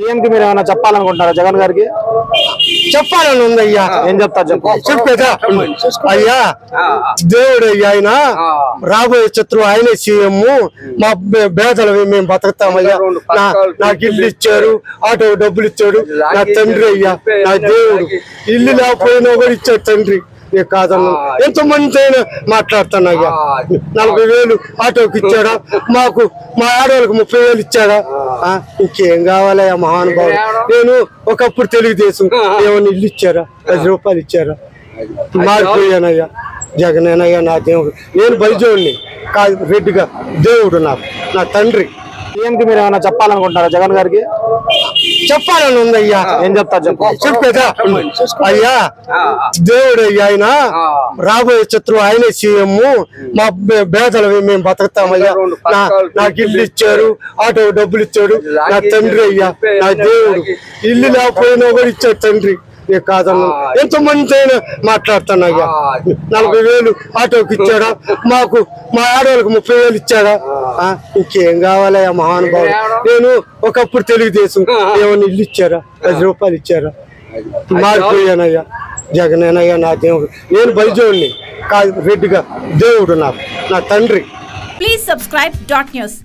సీఎంకి మీరు ఏమైనా చెప్పాలనుకుంటారా జగన్ గారికి? చెప్పాలని ఉందయ్యా. ఏం చెప్తారు చెప్పేదా అయ్యా, దేవుడు అయ్యా ఆయన, రాబోయే శత్రువు ఆయనే సీఎం. మా పేదలవి మేము బతుకుతామయ్యా. నాకు ఇల్లు ఇచ్చారు, ఆటో డబ్బులు ఇచ్చాడు నా తండ్రి అయ్యా. నా దేవుడు ఇల్లు లేకపోయినా కూడా ఇచ్చాడు తండ్రి. నేను కాదన్నా, ఎంతమంది అయినా మాట్లాడుతాను అయ్యా. 40,000 ఆటోకి ఇచ్చాడా, మాకు మా ఆడవాళ్ళకి 30,000 ఇచ్చాడా? ఇంకేం కావాలయ్యా మహానుభావుడు. నేను ఒకప్పుడు తెలుగుదేశం, ఏమైనా ఇల్లు ఇచ్చారా, 10 రూపాయలు ఇచ్చారా? మారిపోయానయ్యా. జగనేనయ్యా నా దేవుడు. నేను బలిజోడిని కాదు, రెడ్డిగా దేవుడు నాకు, నా తండ్రి. సీఎంకి మీరు ఏమైనా చెప్పాలనుకుంటారా జగన్ గారికి? చెప్పాలని ఉందయ్యా. ఏం చెప్తారు చెప్పేదా అయ్యా, దేవుడు అయ్యా ఆయన, రాబోయే శత్రువు ఆయనే సీఎం. మా పేదలవి మేము బతుకుతామయ్యా. నాకు ఇల్లు ఇచ్చారు, ఆటో డబ్బులు ఇచ్చాడు నా తండ్రి అయ్యా. నా దేవుడు ఇల్లు లేకపోయినా కూడా ఇచ్చాడు తండ్రి. నేను కాదన్నా, ఎంతమంది అయినా మాట్లాడుతాను అయ్యా. 40,000 ఆటోకి ఇచ్చాడా, మాకు మా ఆడవాళ్ళకి 30,000 ఇచ్చాడా? ఇంకేం కావాలయ్యా మహానుభావుడు. నేను ఒకప్పుడు తెలుగుదేశం, ఏమైనా ఇల్లు ఇచ్చారా, 10 రూపాయలు ఇచ్చారా? మారిపోయానయ్యా. జగనేనయ్యా నా దేవుడు. నేను బలిజోడిని కాదు, రెడ్డిగా దేవుడు నాకు, నా తండ్రి. Please subscribe .news.